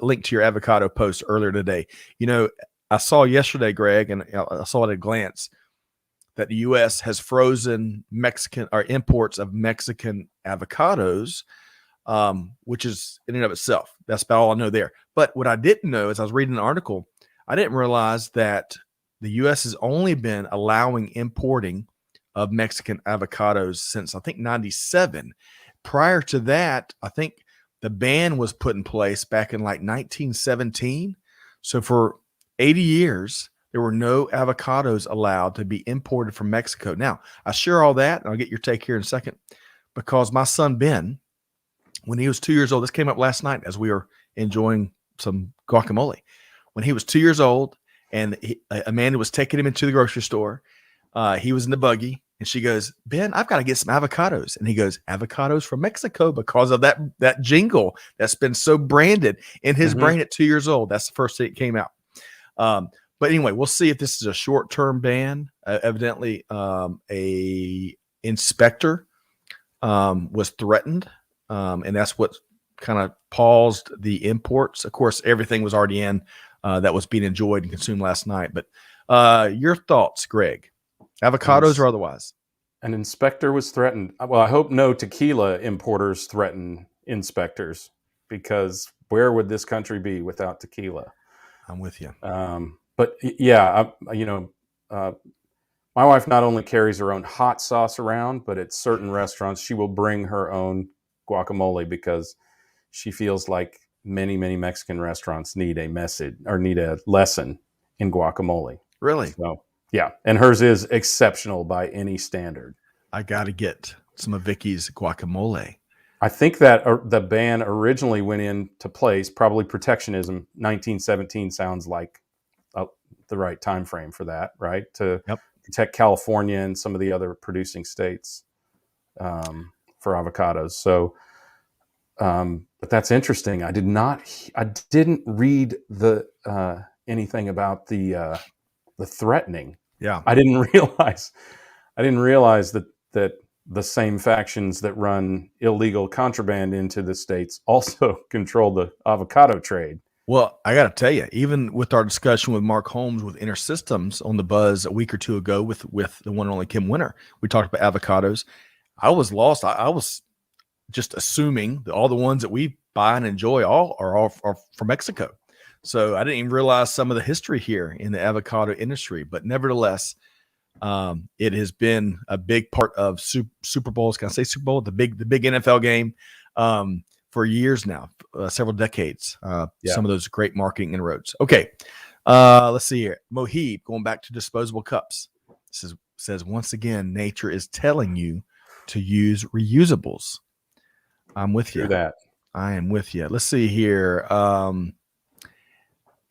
link to your avocado post earlier today. You know, I saw yesterday, Greg, and I saw at a glance that the U.S. has frozen imports of Mexican avocados, which is in and of itself. That's about all I know there. But what I didn't know is I was reading an article. I didn't realize that the U.S. has only been allowing importing of Mexican avocados since, I think, 97. Prior to that, I think the ban was put in place back in like 1917. So for 80 years, there were no avocados allowed to be imported from Mexico. Now, I share all that, and I'll get your take here in a second, because my son, Ben, when he was 2 years old, this came up last night as we were enjoying some guacamole. When he was 2 years old, and Amanda was taking him into the grocery store, he was in the buggy, and she goes, Ben, I've got to get some avocados. And he goes, avocados from Mexico, because of that jingle that's been so branded in his brain at 2 years old. That's the first thing that came out. But anyway, we'll see if this is a short-term ban. Evidently, a inspector was threatened, and that's what kind of paused the imports. Of course, everything was already in that was being enjoyed and consumed last night. But your thoughts, Greg? Avocados or otherwise? An inspector was threatened. Well, I hope no tequila importers threaten inspectors, because where would this country be without tequila? I'm with you. But yeah, my wife not only carries her own hot sauce around, but at certain restaurants, she will bring her own guacamole, because she feels like many, many Mexican restaurants need a message or need a lesson in guacamole. Really? So, yeah. And hers is exceptional by any standard. I got to get some of Vicky's guacamole. I think that the ban originally went into place, probably protectionism. 1917 sounds like the right time frame for that, right? To protect California and some of the other producing states for avocados. So, but that's interesting. I didn't read anything about the threatening. Yeah, I didn't realize that the same factions that run illegal contraband into the states also control the avocado trade. Well, I got to tell you, even with our discussion with Mark Holmes with InterSystems on the Buzz a week or two ago with the one and only Kim Winter, we talked about avocados. I was lost. I was just assuming that all the ones that we buy and enjoy are from Mexico. So I didn't even realize some of the history here in the avocado industry. But nevertheless, it has been a big part of Super Bowls. Can I say Super Bowl? The big NFL game for years now, several decades. Some of those great marketing inroads. Okay, let's see here. Mohib, going back to disposable cups, says once again, nature is telling you to use reusables. I'm with you. That I am with you. Let's see here.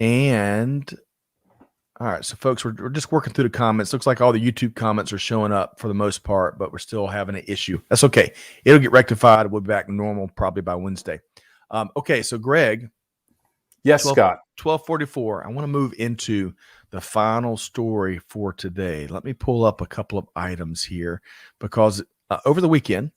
And all right, so folks, we're just working through the comments. Looks like all the YouTube comments are showing up for the most part, but we're still having an issue. That's okay. It'll get rectified. We'll be back to normal probably by Wednesday. Okay, so Greg. Yes, Scott. 12:44. I want to move into the final story for today. Let me pull up a couple of items here, because over the weekend,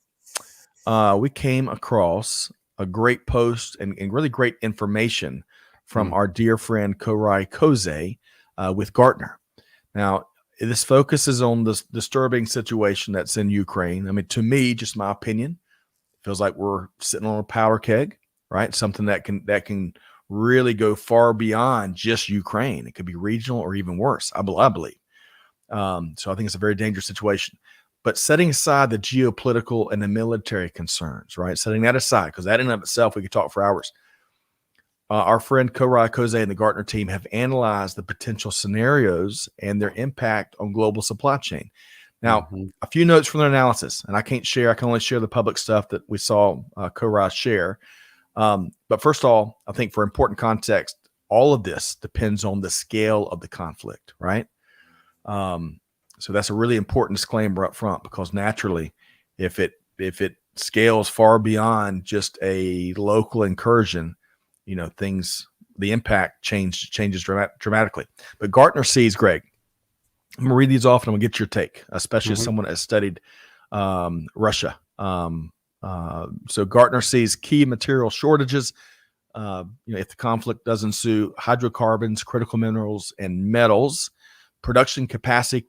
we came across a great post and really great information from our dear friend Korai Koze with Gartner. Now, this focuses on this disturbing situation that's in Ukraine. I mean, to me, just my opinion, feels like we're sitting on a powder keg, right? Something that can really go far beyond just Ukraine. It could be regional or even worse, I believe. So I think it's a very dangerous situation. But setting aside the geopolitical and the military concerns, right? Setting that aside, because that in and of itself, we could talk for hours. Our friend Korai Koze and the Gartner team have analyzed the potential scenarios and their impact on global supply chain. Now, a few notes from their analysis, and I can only share the public stuff that we saw Korai share. But first of all, I think for important context, all of this depends on the scale of the conflict, right? So that's a really important disclaimer up front, because naturally, if it scales far beyond just a local incursion, the impact changes dramatically. But Gartner sees, Greg, I'm gonna read these off and I'm gonna get your take, especially as someone that has studied Russia. So Gartner sees key material shortages. If the conflict does ensue, hydrocarbons, critical minerals, and metals, production capacity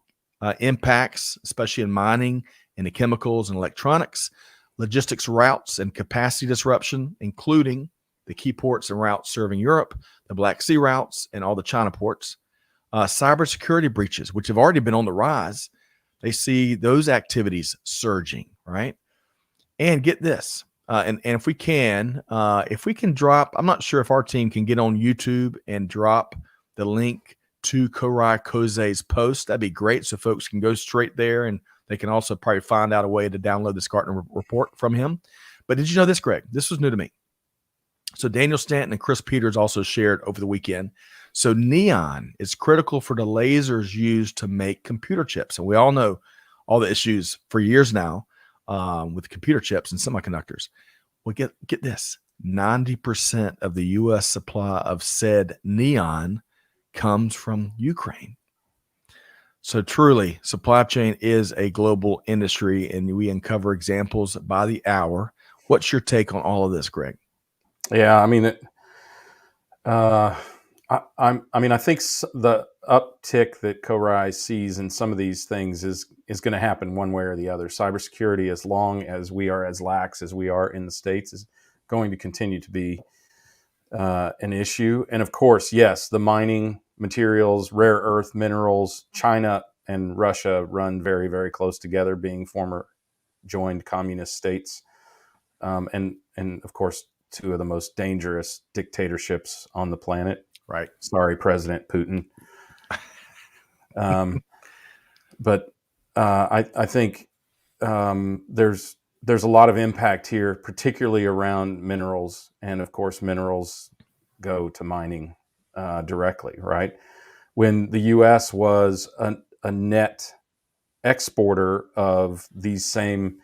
impacts, especially in mining and the chemicals and electronics, logistics routes and capacity disruption, including the key ports and routes serving Europe, the Black Sea routes, and all the China ports. Cybersecurity breaches, which have already been on the rise, they see those activities surging, right? And get this, and if we can drop, I'm not sure if our team can get on YouTube and drop the link to Korai Koze's post. That'd be great, so folks can go straight there, and they can also probably find out a way to download this Gartner report from him. But did you know this, Greg? This was new to me. So Daniel Stanton and Chris Peters also shared over the weekend. So neon is critical for the lasers used to make computer chips. And we all know all the issues for years now with computer chips and semiconductors. Well, get this, 90% of the U.S. supply of said neon comes from Ukraine. So truly, supply chain is a global industry, and we uncover examples by the hour. What's your take on all of this, Greg? Yeah, I mean, I think the uptick that Korai sees in some of these things is going to happen one way or the other. Cybersecurity, as long as we are as lax as we are in the States, is going to continue to be an issue. And of course, yes, the mining materials, rare earth minerals, China and Russia run very, very close together, being former joined communist states, and of course, two of the most dangerous dictatorships on the planet. Right. Sorry, President Putin. But I think there's a lot of impact here, particularly around minerals, and of course, minerals go to mining directly. Right. When the U.S. was a net exporter of these same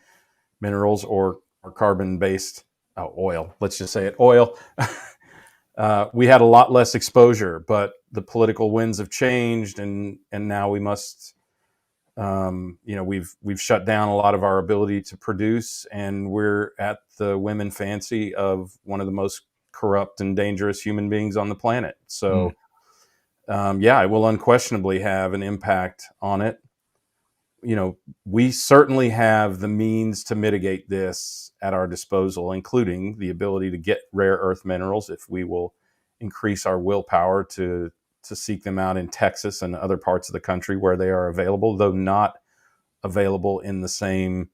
minerals or carbon-based oil, let's just say it, oil. We had a lot less exposure, but the political winds have changed, and now we must, we've shut down a lot of our ability to produce, and we're at the whim and fancy of one of the most corrupt and dangerous human beings on the planet. So, it will unquestionably have an impact on it. We certainly have the means to mitigate this at our disposal, including the ability to get rare earth minerals if we will increase our willpower to seek them out in Texas and other parts of the country where they are available, though not available in the same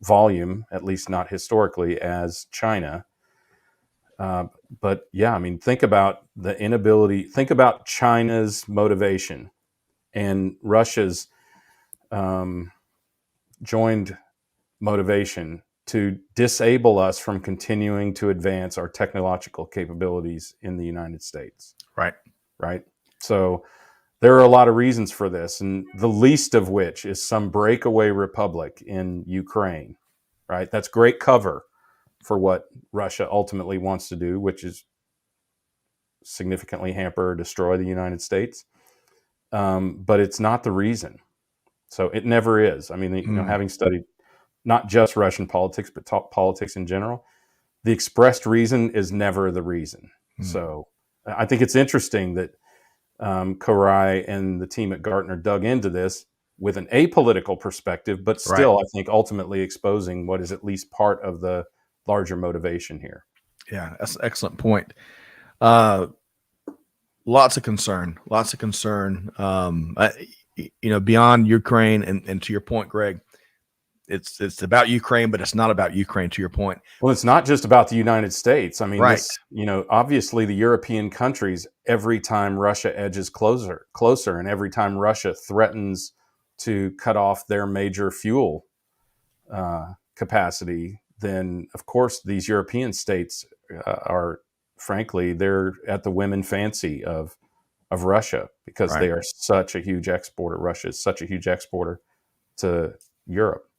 volume, at least not historically, as China. But yeah, I mean, think about the inability, think about China's motivation and Russia's joined motivation to disable us from continuing to advance our technological capabilities in the United States. Right. So there are a lot of reasons for this, and the least of which is some breakaway republic in Ukraine. Right. That's great cover for what Russia ultimately wants to do, which is significantly hamper or destroy the United States. But it's not the reason. So it never is. I mean, having studied not just Russian politics, but politics in general, the expressed reason is never the reason. So I think it's interesting that Korai and the team at Gartner dug into this with an apolitical perspective, but still, I think, ultimately exposing what is at least part of the larger motivation here. Yeah, that's an excellent point. Lots of concern. beyond Ukraine, and to your point, Greg, it's about Ukraine, but it's not about Ukraine, to your point. Well, it's not just about the United States. I mean, right. This, obviously the European countries, every time Russia edges closer, and every time Russia threatens to cut off their major fuel capacity, then of course these European states are, frankly, they're at the whim and fancy of Russia, because they are such a huge exporter. Russia is such a huge exporter to Europe.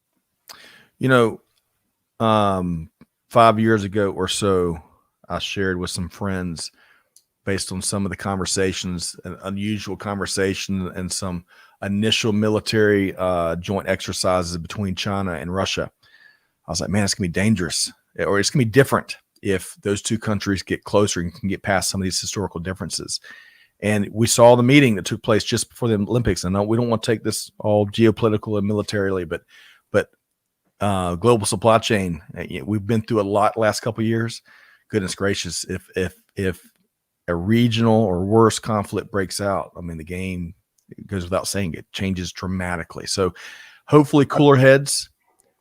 5 years ago or so, I shared with some friends, based on some of the conversations, an unusual conversation, and some initial military joint exercises between China and Russia. I was like, man, it's going to be dangerous, or it's going to be different if those two countries get closer and can get past some of these historical differences. And we saw the meeting that took place just before the Olympics. And we don't want to take this all geopolitical and militarily, but global supply chain. We've been through a lot last couple of years. Goodness gracious, if a regional or worse conflict breaks out, I mean, the game, it goes without saying, it changes dramatically. So hopefully cooler heads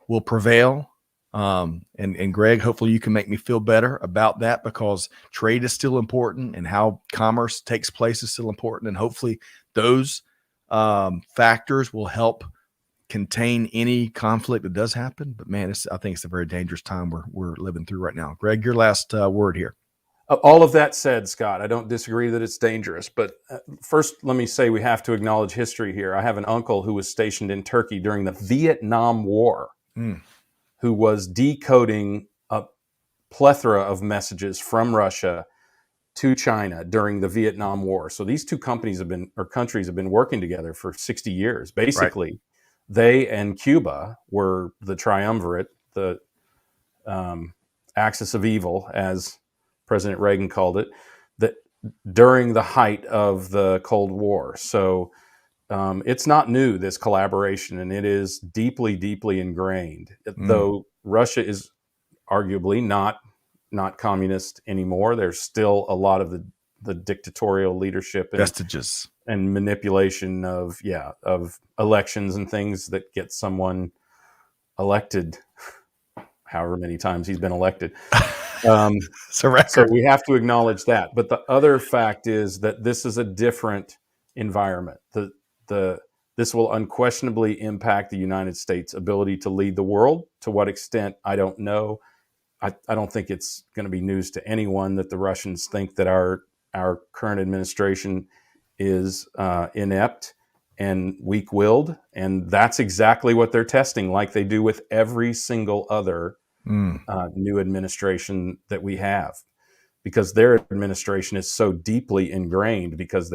will prevail. And Greg, hopefully you can make me feel better about that, because trade is still important, and how commerce takes place is still important. And hopefully those factors will help contain any conflict that does happen. But man, I think it's a very dangerous time we're living through right now. Greg, your last word here. All of that said, Scott, I don't disagree that it's dangerous. But first, let me say we have to acknowledge history here. I have an uncle who was stationed in Turkey during the Vietnam War, who was decoding a plethora of messages from Russia to China during the Vietnam War. So these two countries have been working together for 60 years. Basically, they and Cuba were the triumvirate, the axis of evil, as President Reagan called it, that during the height of the Cold War. So it's not new, this collaboration, and it is deeply, deeply ingrained. Though Russia is arguably not communist anymore, there's still a lot of the dictatorial leadership and vestiges and manipulation of elections and things that get someone elected however many times he's been elected. It's a record. So we have to acknowledge that. But the other fact is that this is a different environment. This will unquestionably impact the United States' ability to lead the world. To what extent, I don't know. I don't think it's going to be news to anyone that the Russians think that our current administration is inept and weak-willed, and that's exactly what they're testing, like they do with every single other new administration that we have, because their administration is so deeply ingrained, because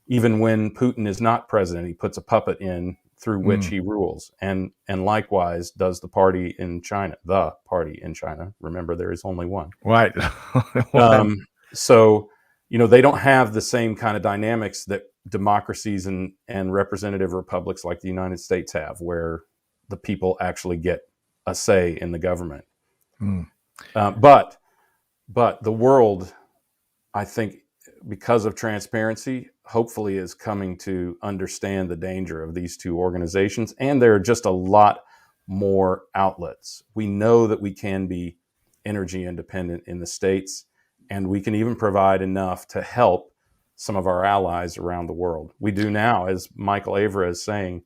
even when Putin is not president, he puts a puppet in through which he rules, and likewise does the party in China. Remember, there is only one. Right. So, they don't have the same kind of dynamics that democracies and representative republics like the United States have, where the people actually get a say in the government. But the world, I think, because of transparency, hopefully is coming to understand the danger of these two organizations. And there are just a lot more outlets. We know that we can be energy independent in the States, and we can even provide enough to help some of our allies around the world. We do now, as Michael Avra is saying,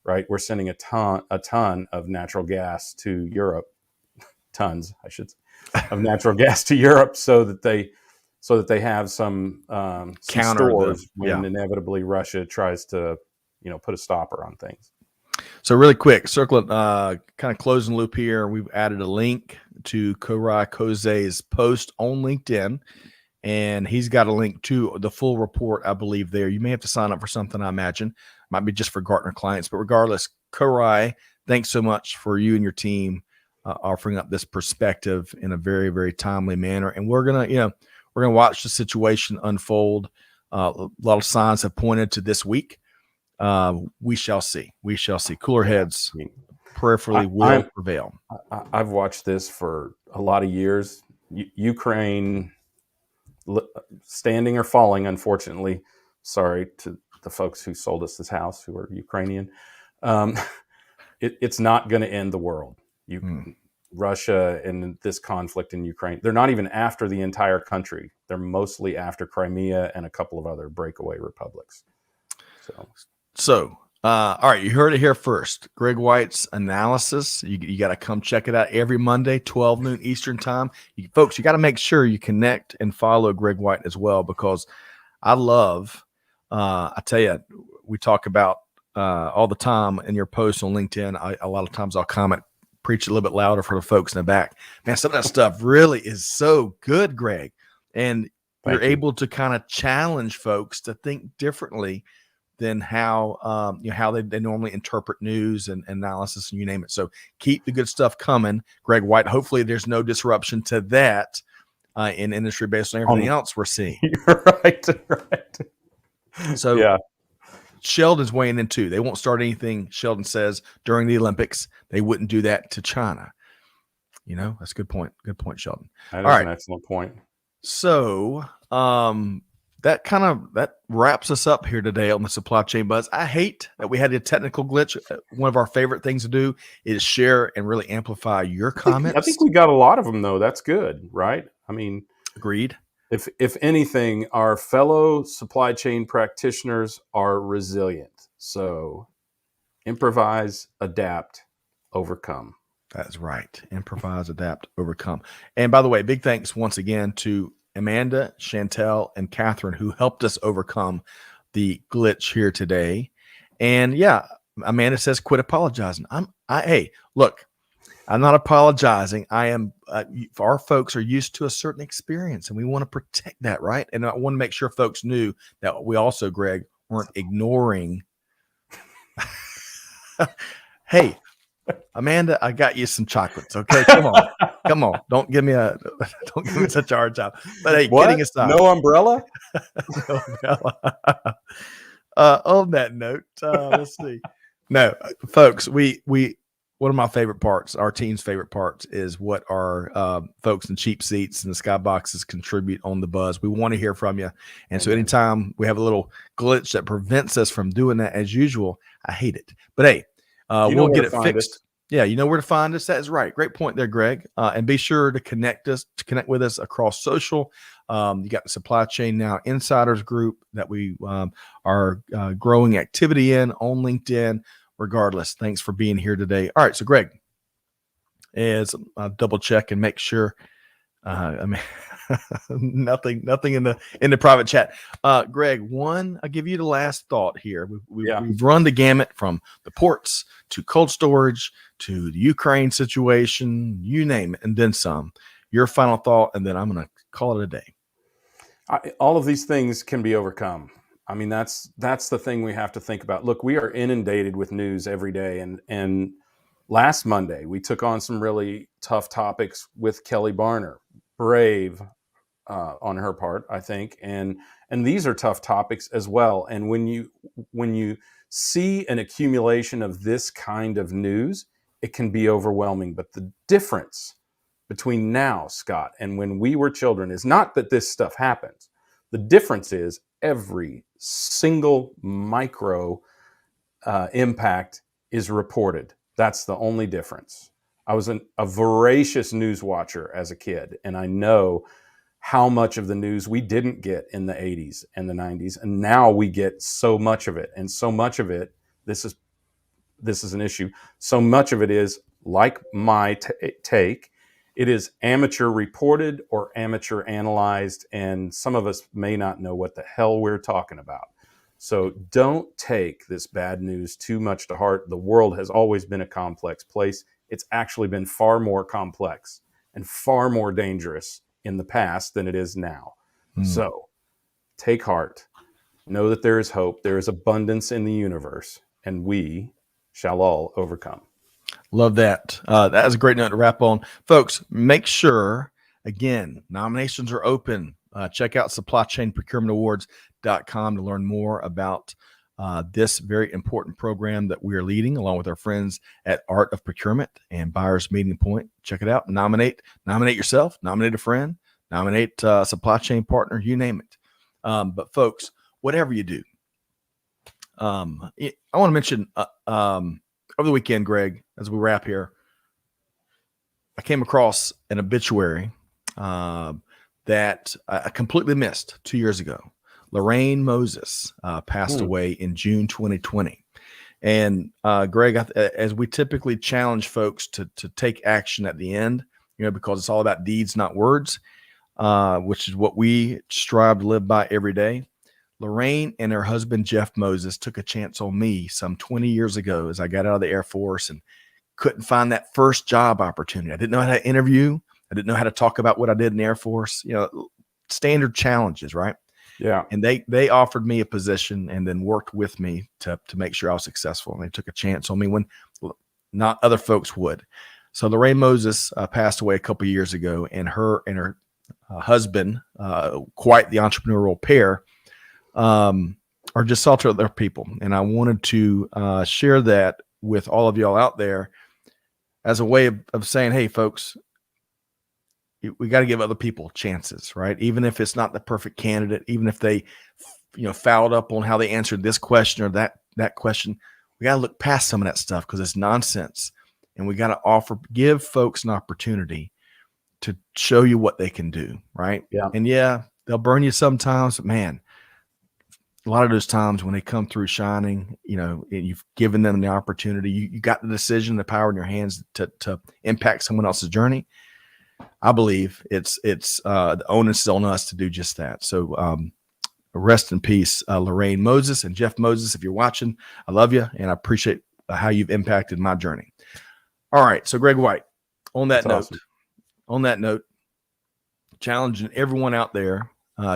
right? We're sending a ton of natural gas to Europe, tons, I should say, of natural gas to Europe, so that they have some stores when inevitably Russia tries to, put a stopper on things. So really quick, circling, kind of closing loop here. We've added a link to Korai Koze's post on LinkedIn, and he's got a link to the full report, I believe, there. You may have to sign up for something, I imagine. Might be just for Gartner clients, but regardless, Korai, thanks so much for you and your team offering up this perspective in a very, very timely manner. And we're gonna watch the situation unfold. A lot of signs have pointed to this week. We shall see. Cooler heads prayerfully will prevail. I've watched this for a lot of years. Ukraine standing or falling, unfortunately. Sorry to the folks who sold us this house, who are Ukrainian. It's not going to end the world. Russia and this conflict in Ukraine, they're not even after the entire country. They're mostly after Crimea and a couple of other breakaway republics. So all right, you heard it here first. Greg White's analysis. You got to come check it out every Monday, 12 noon Eastern time. Folks, you got to make sure you connect and follow Greg White as well, because I love, I tell you, we talk about all the time in your posts on LinkedIn. A lot of times I'll comment, preach a little bit louder for the folks in the back. Man, some of that stuff really is so good, Greg. And you're able to kind of challenge folks to think differently than how how they normally interpret news and analysis and you name it. So keep the good stuff coming, Greg White. Hopefully there's no disruption to that in industry based on everything else we're seeing. You're right. So yeah. Sheldon's weighing in too. They won't start anything, Sheldon says, during the Olympics. They wouldn't do that to China. That's a good point. Good point, Sheldon. That is an excellent point. So that wraps us up here today on the Supply Chain Buzz. I hate that we had a technical glitch. One of our favorite things to do is share and really amplify your comments. I think we got a lot of them, though. That's good, right? I mean, agreed. If anything, our fellow supply chain practitioners are resilient. So improvise, adapt, overcome. That's right. Improvise, adapt, overcome. And by the way, big thanks once again to Amanda, Chantel, and Catherine, who helped us overcome the glitch here today. And yeah, Amanda says, quit apologizing. Hey, look, I'm not apologizing. I am, our folks are used to a certain experience and we want to protect that, right? And I want to make sure folks knew that we also, Greg, weren't ignoring. Hey, Amanda, I got you some chocolates. Okay, come on. Don't give me such a hard time. But hey, kidding aside, no umbrella. No umbrella. On that note, let's see. No, folks, we one of my favorite parts, our team's favorite parts, is what our folks in cheap seats and the skyboxes contribute on the buzz. We want to hear from you, and so anytime we have a little glitch that prevents us from doing that as usual, I hate it. But hey. We'll get it fixed. Yeah, you know where to find us. That is right. Great point there, Greg. And be sure to connect with us across social. You got the Supply Chain Now Insiders group that we are growing activity in on LinkedIn. Regardless, thanks for being here today. All right, so Greg, is double check and make sure. Nothing in the private chat. Greg, I'll give you the last thought here. We've run the gamut from the ports to cold storage to the Ukraine situation, you name it, and then some. Your final thought, and then I'm going to call it a day. All of these things can be overcome. I mean, that's the thing we have to think about. Look, we are inundated with news every day, and last Monday we took on some really tough topics with Kelly Barner. Brave on her part, I think, and these are tough topics as well. And when you see an accumulation of this kind of news, it can be overwhelming. But the difference between now, Scott, and when we were children is not that this stuff happens. The difference is every single micro impact is reported. That's the only difference. I was a voracious news watcher as a kid, and I know how much of the news we didn't get in the 80s and the 90s, and now we get so much of it. And so much of it, this is an issue, so much of it is, like my take, it is amateur reported or amateur analyzed, and some of us may not know what the hell we're talking about. So don't take this bad news too much to heart. The world has always been a complex place. It's actually been far more complex and far more dangerous in the past than it is now. So take heart. Know that there is hope. There is abundance in the universe, and we shall all overcome. Love that. That is a great note to wrap on. Folks, make sure, again, nominations are open. Check out supplychainprocurementawards.com to learn more about this very important program that we are leading along with our friends at Art of Procurement and Buyers Meeting Point. Check it out. Nominate yourself, nominate a friend, nominate a supply chain partner, you name it. But folks, whatever you do, I want to mention over the weekend, Greg, as we wrap here, I came across an obituary that I completely missed 2 years ago. Lorraine Moses passed away in June 2020. And Greg, as we typically challenge folks to take action at the end, because it's all about deeds, not words, which is what we strive to live by every day. Lorraine and her husband, Jeff Moses, took a chance on me some 20 years ago as I got out of the Air Force and couldn't find that first job opportunity. I didn't know how to interview. I didn't know how to talk about what I did in the Air Force, standard challenges, right? Yeah. And they offered me a position and then worked with me to make sure I was successful. And they took a chance on me when not other folks would. So Lorraine Moses passed away a couple of years ago, and her husband, quite the entrepreneurial pair, are just salt of their people. And I wanted to share that with all of y'all out there as a way of saying, hey, folks, we got to give other people chances, right? Even if it's not the perfect candidate, even if they, fouled up on how they answered this question or that question, we got to look past some of that stuff because it's nonsense. And we got to give folks an opportunity to show you what they can do, right? Yeah. And yeah, they'll burn you sometimes, but man, a lot of those times when they come through shining, and you've given them the opportunity, you got the decision, the power in your hands to impact someone else's journey. I believe it's the onus is on us to do just that. So rest in peace, Lorraine Moses and Jeff Moses. If you're watching, I love you and I appreciate how you've impacted my journey. All right, so Greg White, on that note, challenging everyone out there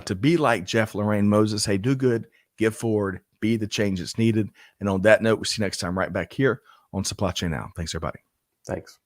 to be like Jeff, Lorraine Moses. Hey, do good, give forward, be the change that's needed. And on that note, we'll see you next time right back here on Supply Chain Now. Thanks, everybody. Thanks.